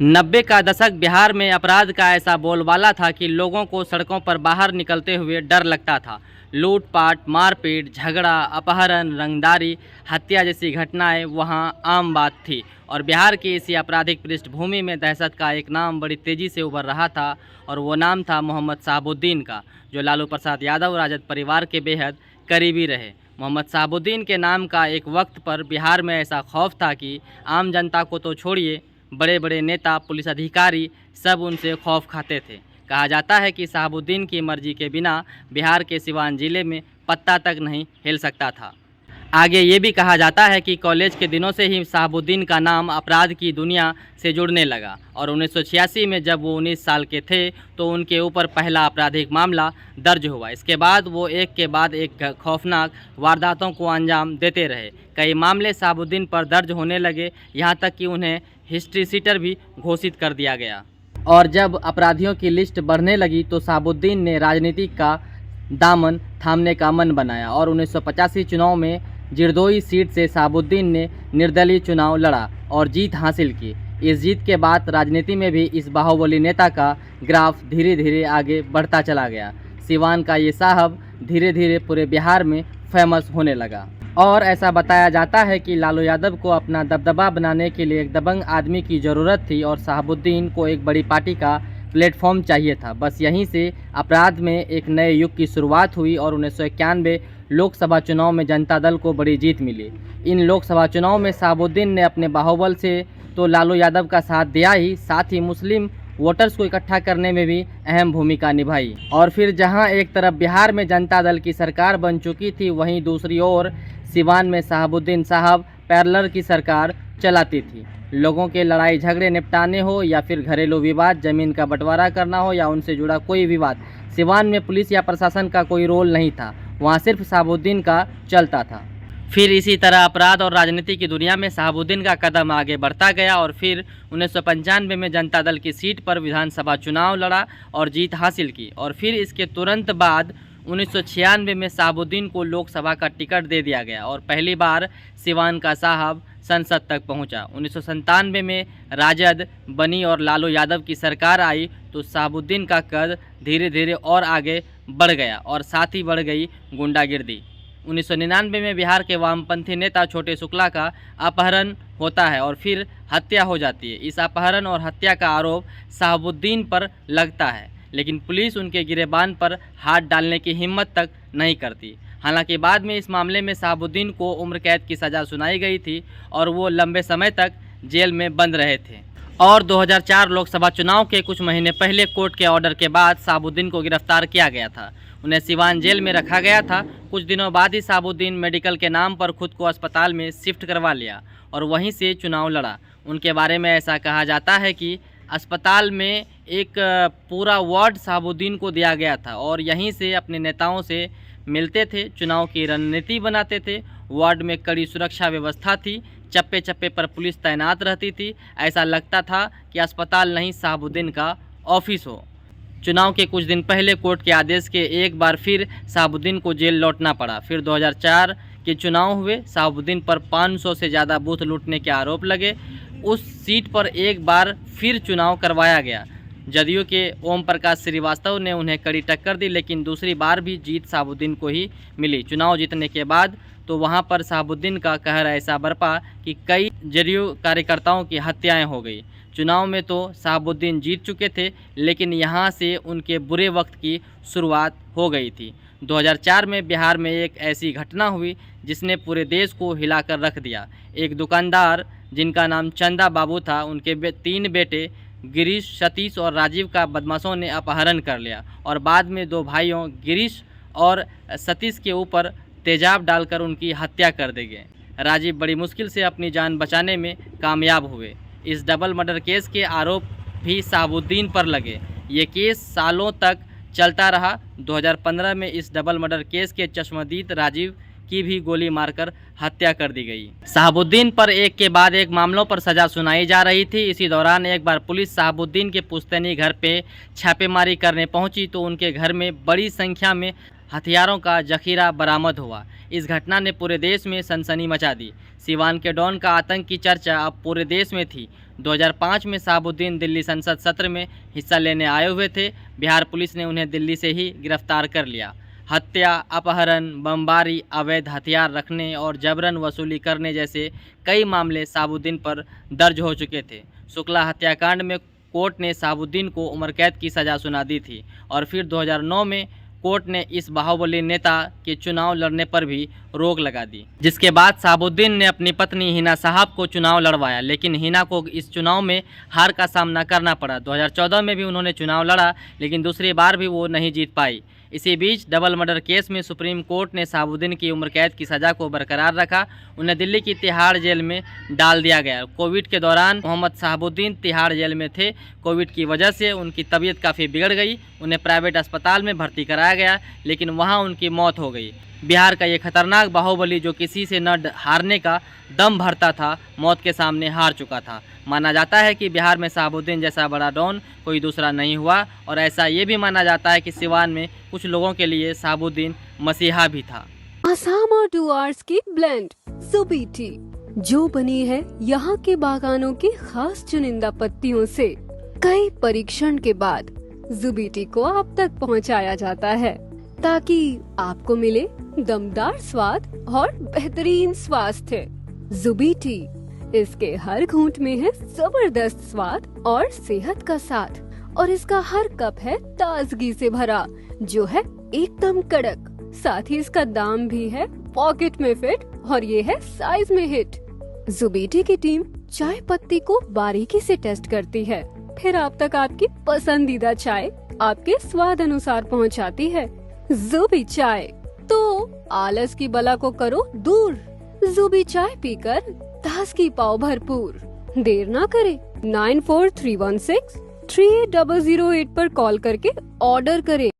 90 का दशक बिहार में अपराध का ऐसा बोलबाला था कि लोगों को सड़कों पर बाहर निकलते हुए डर लगता था। लूटपाट, मारपीट, झगड़ा, अपहरण, रंगदारी, हत्या जैसी घटनाएं वहां आम बात थी और बिहार की इसी आपराधिक पृष्ठभूमि में दहशत का एक नाम बड़ी तेज़ी से उभर रहा था और वो नाम था मोहम्मद शहाबुद्दीन का, जो लालू प्रसाद यादव राजद परिवार के बेहद करीबी रहे। मोहम्मद शहाबुद्दीन के नाम का एक वक्त पर बिहार में ऐसा खौफ था कि आम जनता को तो छोड़िए, बड़े बड़े नेता, पुलिस अधिकारी सब उनसे खौफ खाते थे। कहा जाता है कि शहाबुद्दीन की मर्जी के बिना बिहार के सिवान जिले में पत्ता तक नहीं हिल सकता था। आगे ये भी कहा जाता है कि कॉलेज के दिनों से ही शहाबुद्दीन का नाम अपराध की दुनिया से जुड़ने लगा और 1986 में जब वो 19 साल के थे तो उनके ऊपर पहला आपराधिक मामला दर्ज हुआ। इसके बाद वो एक के बाद एक खौफनाक वारदातों को अंजाम देते रहे। कई मामले शहाबुद्दीन पर दर्ज होने लगे, यहाँ तक कि उन्हें हिस्ट्री शीटर भी घोषित कर दिया गया। और जब अपराधियों की लिस्ट बढ़ने लगी तो शहाबुद्दीन ने राजनीति का दामन थामने का मन बनाया और 1985 चुनाव में जिरदोई सीट से शहाबुद्दीन ने निर्दलीय चुनाव लड़ा और जीत हासिल की। इस जीत के बाद राजनीति में भी इस बाहुबली नेता का ग्राफ धीरे धीरे आगे बढ़ता चला गया। सिवान का ये साहब धीरे धीरे पूरे बिहार में फेमस होने लगा और ऐसा बताया जाता है कि लालू यादव को अपना दबदबा बनाने के लिए एक दबंग आदमी की ज़रूरत थी और शहाबुद्दीन को एक बड़ी पार्टी का प्लेटफॉर्म चाहिए था। बस यहीं से अपराध में एक नए युग की शुरुआत हुई और 1991 लोकसभा चुनाव में जनता दल को बड़ी जीत मिली। इन लोकसभा चुनाव में शहाबुद्दीन ने अपने बाहुबल से तो लालू यादव का साथ दिया ही, साथ ही मुस्लिम वोटर्स को इकट्ठा करने में भी अहम भूमिका निभाई। और फिर जहां एक तरफ बिहार में जनता दल की सरकार बन चुकी थी, वहीं दूसरी ओर सिवान में शहाबुद्दीन साहब पैरेलल की सरकार चलाती थी। लोगों के लड़ाई झगड़े निपटाने हो या फिर घरेलू विवाद, ज़मीन का बंटवारा करना हो या उनसे जुड़ा कोई विवाद, सिवान में पुलिस या प्रशासन का कोई रोल नहीं था, वहाँ सिर्फ शहाबुद्दीन का चलता था। फिर इसी तरह अपराध और राजनीति की दुनिया में शहाबुद्दीन का कदम आगे बढ़ता गया और फिर 1995 में जनता दल की सीट पर विधानसभा चुनाव लड़ा और जीत हासिल की और फिर इसके तुरंत बाद 1996 में शहाबुद्दीन को लोकसभा का टिकट दे दिया गया और पहली बार सिवान का साहब संसद तक पहुंचा। 1997 में राजद बनी और लालू यादव की सरकार आई तो शहाबुद्दीन का कद धीरे धीरे और आगे बढ़ गया और साथ ही बढ़ गई गुंडागिर्दी। 1999 में बिहार के वामपंथी नेता छोटे शुक्ला का अपहरण होता है और फिर हत्या हो जाती है। इस अपहरण और हत्या का आरोप शहाबुद्दीन पर लगता है, लेकिन पुलिस उनके गिरेबान पर हाथ डालने की हिम्मत तक नहीं करती। हालांकि बाद में इस मामले में शहाबुद्दीन को उम्र कैद की सज़ा सुनाई गई थी और वो लंबे समय तक जेल में बंद रहे थे। और 2004 लोकसभा चुनाव के कुछ महीने पहले कोर्ट के ऑर्डर के बाद शहाबुद्दीन को गिरफ्तार किया गया था। उन्हें सिवान जेल में रखा गया था। कुछ दिनों बाद ही शहाबुद्दीन मेडिकल के नाम पर खुद को अस्पताल में शिफ्ट करवा लिया और वहीं से चुनाव लड़ा। उनके बारे में ऐसा कहा जाता है कि अस्पताल में एक पूरा वार्ड शहाबुद्दीन को दिया गया था और यहीं से अपने नेताओं से मिलते थे, चुनाव की रणनीति बनाते थे। वार्ड में कड़ी सुरक्षा व्यवस्था थी, चप्पे चप्पे पर पुलिस तैनात रहती थी। ऐसा लगता था कि अस्पताल नहीं शहाबुद्दीन का ऑफिस हो। चुनाव के कुछ दिन पहले कोर्ट के आदेश के एक बार फिर शहाबुद्दीन को जेल लौटना पड़ा। फिर 2004 के चुनाव हुए। शहाबुद्दीन पर 500 से ज़्यादा बूथ लूटने के आरोप लगे। उस सीट पर एक बार फिर चुनाव करवाया गया। जदयू के ओम प्रकाश श्रीवास्तव ने उन्हें कड़ी टक्कर दी, लेकिन दूसरी बार भी जीत शहाबुद्दीन को ही मिली। चुनाव जीतने के बाद तो वहां पर शहाबुद्दीन का कहर ऐसा बरपा कि कई जदयू कार्यकर्ताओं की हत्याएं हो गई। चुनाव में तो शहाबुद्दीन जीत चुके थे, लेकिन यहां से उनके बुरे वक्त की शुरुआत हो गई थी। 2004 में बिहार में एक ऐसी घटना हुई जिसने पूरे देश को हिलाकर रख दिया। एक दुकानदार जिनका नाम चंदा बाबू था, उनके 3 बेटे गिरीश, सतीश और राजीव का बदमाशों ने अपहरण कर लिया और बाद में 2 भाइयों गिरीश और सतीश के ऊपर तेजाब डालकर उनकी हत्या कर दी गई। राजीव बड़ी मुश्किल से अपनी जान बचाने में कामयाब हुए। इस डबल मर्डर केस के आरोप भी शहाबुद्दीन पर लगे। ये केस सालों तक चलता रहा। 2015 में इस डबल मर्डर केस के चश्मदीद राजीव की भी गोली मारकर हत्या कर दी गई। शहाबुद्दीन पर एक के बाद एक मामलों पर सजा सुनाई जा रही थी। इसी दौरान एक बार पुलिस शहाबुद्दीन के पुश्तैनी घर पे छापेमारी करने पहुंची तो उनके घर में बड़ी संख्या में हथियारों का जखीरा बरामद हुआ। इस घटना ने पूरे देश में सनसनी मचा दी। सिवान के डॉन का आतंक की चर्चा अब पूरे देश में थी। 2005 में शहाबुद्दीन दिल्ली संसद सत्र में हिस्सा लेने आए हुए थे। बिहार पुलिस ने उन्हें दिल्ली से ही गिरफ्तार कर लिया। हत्या, अपहरण, बमबारी, अवैध हथियार रखने और जबरन वसूली करने जैसे कई मामले शहाबुद्दीन पर दर्ज हो चुके थे। शुक्ला हत्याकांड में कोर्ट ने शहाबुद्दीन को उम्र कैद की सज़ा सुना दी थी और फिर 2009 में कोर्ट ने इस बाहुबली नेता के चुनाव लड़ने पर भी रोक लगा दी, जिसके बाद शहाबुद्दीन ने अपनी पत्नी हिना साहब को चुनाव लड़वाया, लेकिन हिना को इस चुनाव में हार का सामना करना पड़ा। 2014 में भी उन्होंने चुनाव लड़ा, लेकिन दूसरी बार भी वो नहीं जीत पाई। इसी बीच डबल मर्डर केस में सुप्रीम कोर्ट ने शहाबुद्दीन की उम्र कैद की सज़ा को बरकरार रखा। उन्हें दिल्ली की तिहाड़ जेल में डाल दिया गया। कोविड के दौरान मोहम्मद शहाबुद्दीन तिहाड़ जेल में थे। कोविड की वजह से उनकी तबीयत काफ़ी बिगड़ गई। उन्हें प्राइवेट अस्पताल में भर्ती कराया गया, लेकिन वहां उनकी मौत हो गई। बिहार का ये खतरनाक बाहुबली जो किसी से न हारने का दम भरता था, मौत के सामने हार चुका था। माना जाता है कि बिहार में शहाबुद्दीन जैसा बड़ा डॉन कोई दूसरा नहीं हुआ, और ऐसा ये भी माना जाता है कि सिवान में कुछ लोगों के लिए शहाबुद्दीन मसीहा भी था। आसाम और डुआर्स की ब्लेंड जुबी टी जो बनी है यहाँ के बागानों की खास चुनिंदा पत्तियों से। कई परीक्षण के बाद जुबी टी को आप तक पहुँचाया जाता है ताकि आपको मिले दमदार स्वाद और बेहतरीन स्वास्थ्य। जुबी टी, इसके हर घूंट में है जबरदस्त स्वाद और सेहत का साथ, और इसका हर कप है ताजगी से भरा जो है एकदम कड़क। साथ ही इसका दाम भी है पॉकेट में फिट, और ये है साइज में हिट। जुबी टी की टीम चाय पत्ती को बारीकी से टेस्ट करती है, फिर आप तक आपकी पसंदीदा चाय आपके स्वाद अनुसार पहुंचाती है। जुबी चाय, तो आलस की बला को करो दूर। जुबी चाय पीकर ताजगी पाओ भरपूर। देर ना करे, 9431638008 पर कॉल करके ऑर्डर करें।